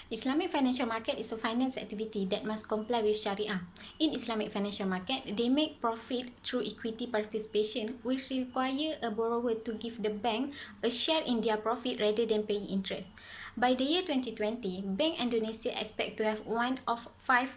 Islamic financial market is a finance activity that must comply with Sharia. In Islamic financial market, they make profit through equity participation, which require a borrower to give the bank a share in their profit rather than paying interest. By the year 2020, Bank Indonesia expect to have one of 5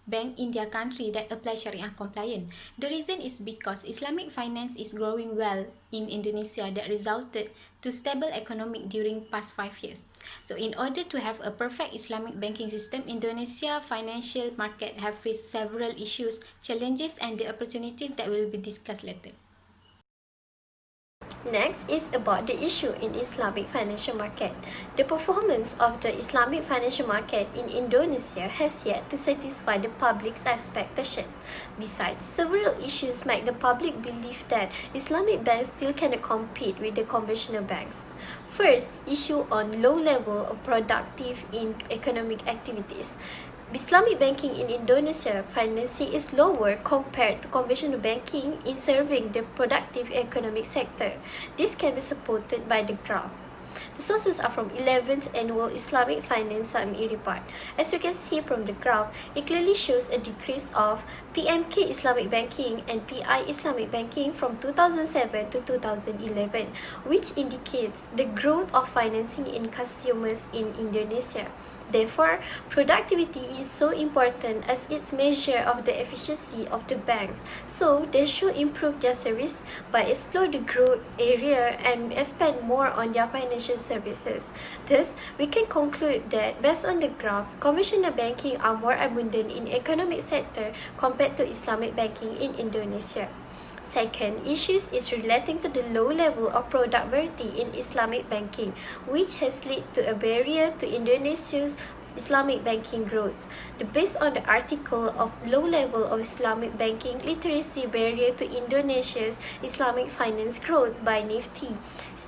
bank in their country that apply Sharia compliant. The reason is because Islamic finance is growing well in Indonesia that resulted to stable economic during past 5 years. So in order to have a perfect Islamic banking system, Indonesia financial market have faced several issues, challenges and the opportunities that will be discussed later. Next is about the issue in Islamic financial market. The performance of the Islamic financial market in Indonesia has yet to satisfy the public's expectation. Besides, several issues make the public believe that Islamic banks still cannot compete with the conventional banks. First, issue on low level of productive in economic activities. Islamic banking in Indonesia financing is lower compared to conventional banking in serving the productive economic sector. This can be supported by the graph. The sources are from 11th Annual Islamic Finance Summit report. As you can see from the graph, it clearly shows a decrease of PMK Islamic Banking and PI Islamic Banking from 2007 to 2011, which indicates the growth of financing in consumers in Indonesia. Therefore, productivity is so important as its measure of the efficiency of the banks. So, they should improve their service by explore the growth area and expand more on their financial services. Thus, we can conclude that based on the graph, conventional banking are more abundant in economic sector compared to Islamic banking in Indonesia. Second, issues is relating to the low level of product variety in Islamic banking, which has led to a barrier to Indonesia's Islamic banking growth. Based on the article of low level of Islamic banking literacy barrier to Indonesia's Islamic finance growth by Nifty,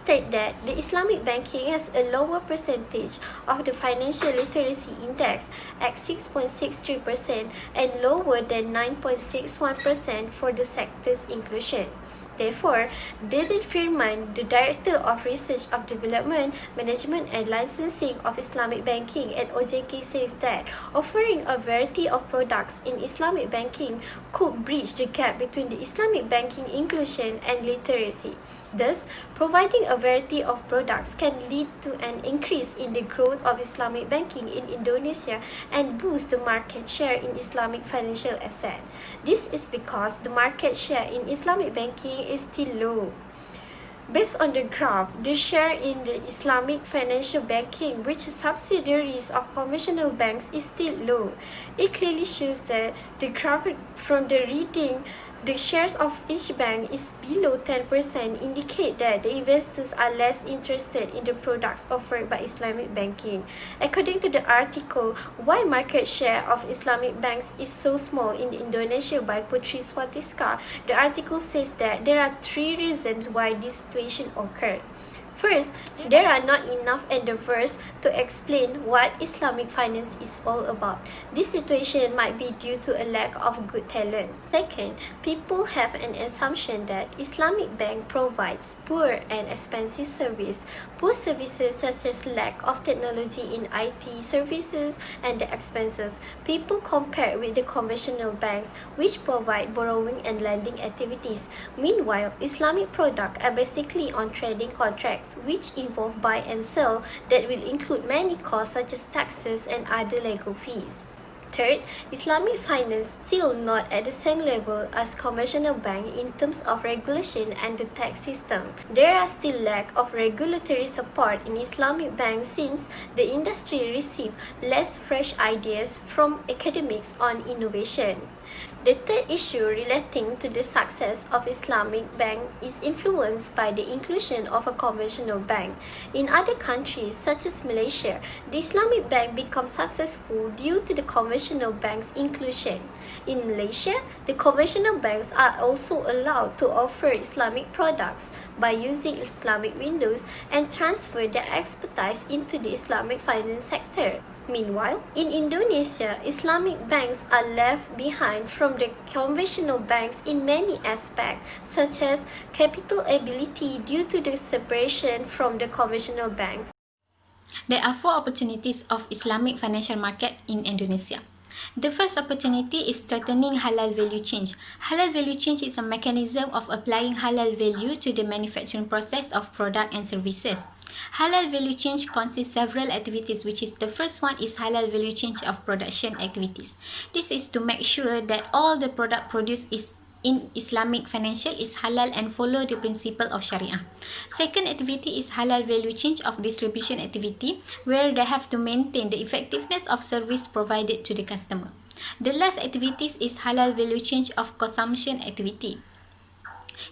state that the Islamic banking has a lower percentage of the financial literacy index at 6.63% and lower than 9.61% for the sector's inclusion. Therefore, David Firman, the Director of Research of Development, Management and Licensing of Islamic Banking at OJK says that offering a variety of products in Islamic banking could bridge the gap between the Islamic banking inclusion and literacy. Thus, providing a variety of products can lead to an increase in the growth of Islamic banking in Indonesia and boost the market share in Islamic financial assets. This is because the market share in Islamic banking is still low. Based on the graph, the share in the Islamic financial banking, which is subsidiaries of conventional banks, is still low. It clearly shows that the graph from the reading, the shares of each bank is below 10% indicate that the investors are less interested in the products offered by Islamic banking. According to the article, Why Market Share of Islamic Banks is So Small in Indonesia by Putri Swatiska, the article says that there are 3 reasons why this situation occurred. First, there are not enough endeavors to explain what Islamic finance is all about. This situation might be due to a lack of good talent. Second, people have an assumption that Islamic bank provides poor and expensive service. Poor services such as lack of technology in IT services and the expenses. People compare with the conventional banks which provide borrowing and lending activities. Meanwhile, Islamic products are basically on trading contracts which involve buy and sell that will include many costs such as taxes and other legal fees. Third, Islamic finance still not at the same level as conventional bank in terms of regulation and the tax system. There are still lack of regulatory support in Islamic banks since the industry receive less fresh ideas from academics on innovation. The third issue relating to the success of Islamic bank is influenced by the inclusion of a conventional bank. In other countries such as Malaysia, the Islamic bank becomes successful due to the conventional bank's inclusion. In Malaysia, the conventional banks are also allowed to offer Islamic products by using Islamic windows and transfer their expertise into the Islamic finance sector. Meanwhile, in Indonesia, Islamic banks are left behind from the conventional banks in many aspects, such as capital ability due to the separation from the conventional banks. There are four opportunities of Islamic financial market in Indonesia. The first opportunity is strengthening halal value change. Halal value change is a mechanism of applying halal value to the manufacturing process of product and services. Halal value change consists several activities, which is the first one is halal value change of production activities. This is to make sure that all the product produced is in Islamic financial is halal and follow the principle of Sharia. Second activity is halal value change of distribution activity, where they have to maintain the effectiveness of service provided to the customer. The last activity is halal value change of consumption activity.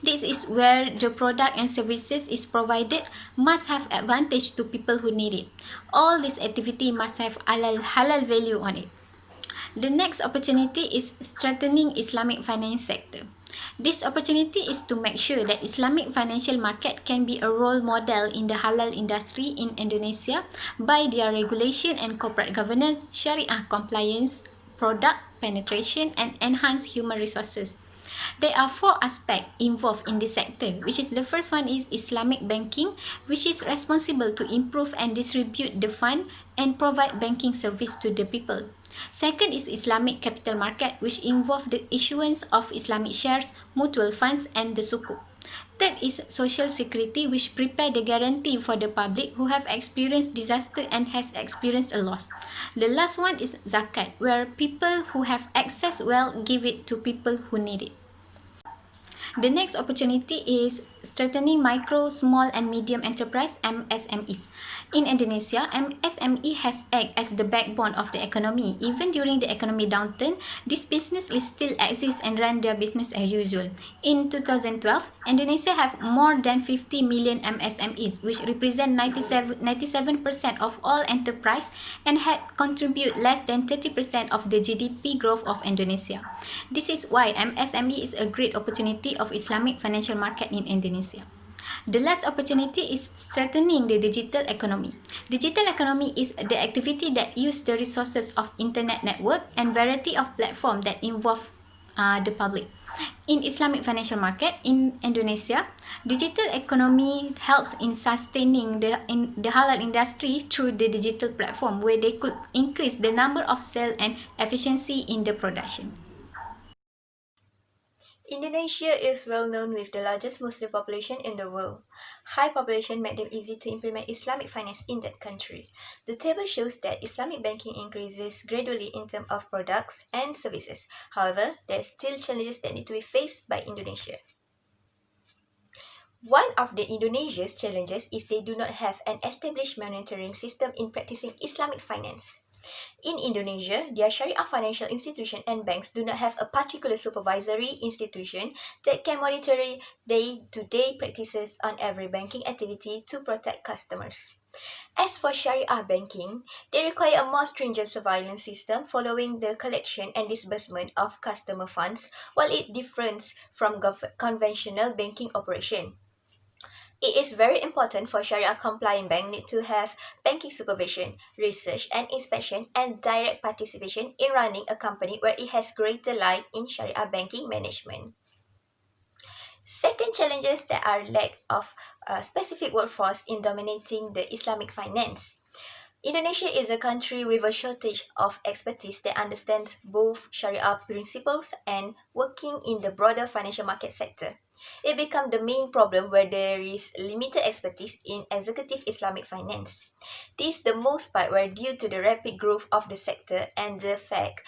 This is where the product and services is provided must have advantage to people who need it. All this activity must have halal value on it. The next opportunity is strengthening Islamic finance sector. This opportunity is to make sure that Islamic financial market can be a role model in the halal industry in Indonesia by their regulation and corporate governance, Sharia compliance, product penetration and enhanced human resources. There are four aspects involved in this sector, which is the first one is Islamic banking, which is responsible to improve and distribute the fund and provide banking service to the people. Second is Islamic capital market, which involve the issuance of Islamic shares, mutual funds and the sukuk. Third is social security, which prepare the guarantee for the public who have experienced disaster and has experienced a loss. The last one is zakat, where people who have excess wealth give it to people who need it. The next opportunity is strengthening micro, small and medium enterprise MSMEs. In Indonesia, MSME has acted as the backbone of the economy. Even during the economic downturn, this business will still exist and run their business as usual. In 2012, Indonesia have more than 50 million MSMEs, which represent 97% of all enterprise and had contribute less than 30% of the GDP growth of Indonesia. This is why MSME is a great opportunity of Islamic financial market in Indonesia. The last opportunity is strengthening the digital economy. Digital economy is the activity that use the resources of internet network and variety of platform that involve the public. In Islamic financial market in Indonesia, digital economy helps in sustaining the halal industry through the digital platform, where they could increase the number of sales and efficiency in the production. Indonesia is well known with the largest Muslim population in the world. High population made them easy to implement Islamic finance in that country. The table shows that Islamic banking increases gradually in terms of products and services. However, there are still challenges that need to be faced by Indonesia. One of the Indonesia's challenges is they do not have an established monitoring system in practicing Islamic finance. In Indonesia, their Sharia financial institution and banks do not have a particular supervisory institution that can monitor day-to-day practices on every banking activity to protect customers. As for Sharia banking, they require a more stringent surveillance system following the collection and disbursement of customer funds, while it differs from conventional banking operation. It is very important for Sharia compliant bank need to have banking supervision, research and inspection and direct participation in running a company where it has greater light in Sharia banking management. Second challenges that are lack of specific workforce in dominating the Islamic finance. Indonesia is a country with a shortage of expertise that understands both Sharia principles and working in the broader financial market sector. It became the main problem where there is limited expertise in executive Islamic finance. This the most part were due to the rapid growth of the sector and the fact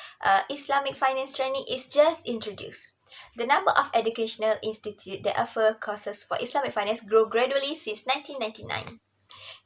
Islamic finance training is just introduced. The number of educational institutes that offer courses for Islamic finance grew gradually since 1999.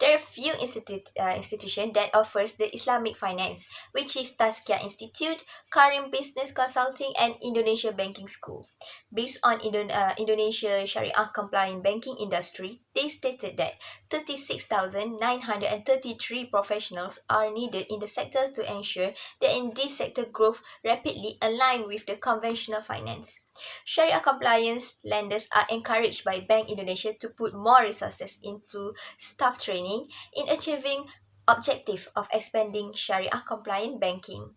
There are few institutions that offers the Islamic finance, which is Tazkiyah Institute, Karim Business Consulting, and Indonesia Banking School. Based on Indonesia Sharia compliant banking industry, they stated that 36,933 professionals are needed in the sector to ensure that in this sector growth rapidly aligned with the conventional finance. Sharia compliance lenders are encouraged by Bank Indonesia to put more resources into staff training in achieving objective of expanding Sharia compliant banking.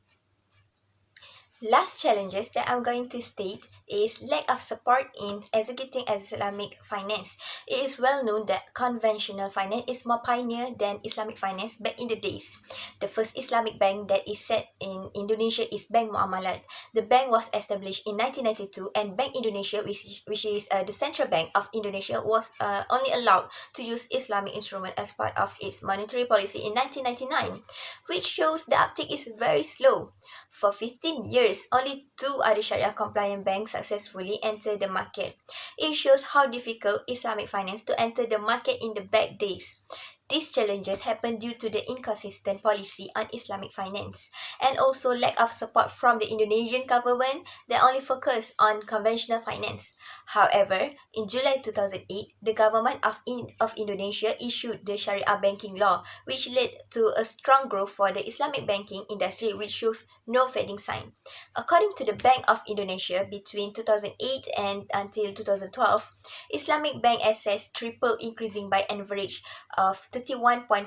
Last challenges that I'm going to state is lack of support in executing Islamic finance. It is well known that conventional finance is more pioneer than Islamic finance back in the days. The first Islamic bank that is set in Indonesia is Bank Muamalat. The bank was established in 1992, and Bank Indonesia, which is the central bank of Indonesia, was only allowed to use Islamic instrument as part of its monetary policy in 1999, which shows the uptake is very slow. For 15 years, only two other Sharia compliant banks successfully entered the market. It shows how difficult Islamic finance to enter the market in the back days. These challenges happen due to the inconsistent policy on Islamic finance, and also lack of support from the Indonesian government that only focus on conventional finance. However, in July 2008, the government of Indonesia issued the Sharia banking law, which led to a strong growth for the Islamic banking industry, which shows no fading sign. According to the Bank of Indonesia, between 2008 and until 2012, Islamic bank assets tripled, increasing by an average of 31.5%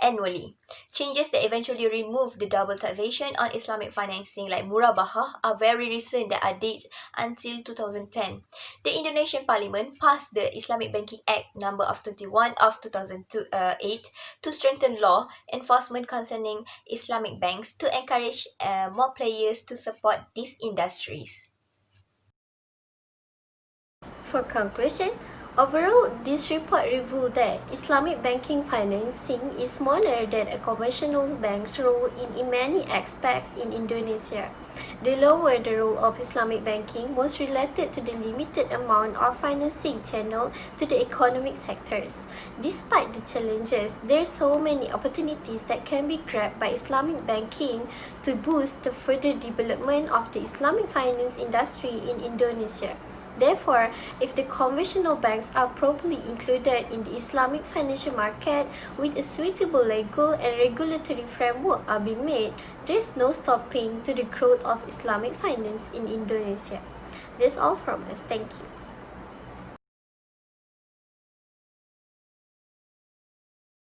annually. Changes that eventually removed the double taxation on Islamic financing like murabahah are very recent that are dated until 2010. The Indonesian Parliament passed the Islamic Banking Act number of 21 of 2008 to strengthen law enforcement concerning Islamic banks to encourage more players to support these industries. For conclusion, overall, this report revealed that Islamic banking financing is smaller than a conventional bank's role in many aspects in Indonesia. The lower the role of Islamic banking was related to the limited amount of financing channeled to the economic sectors. Despite the challenges, there are so many opportunities that can be grabbed by Islamic banking to boost the further development of the Islamic finance industry in Indonesia. Therefore, if the conventional banks are properly included in the Islamic financial market with a suitable legal and regulatory framework are being made, there is no stopping to the growth of Islamic finance in Indonesia. That's all from us. Thank you.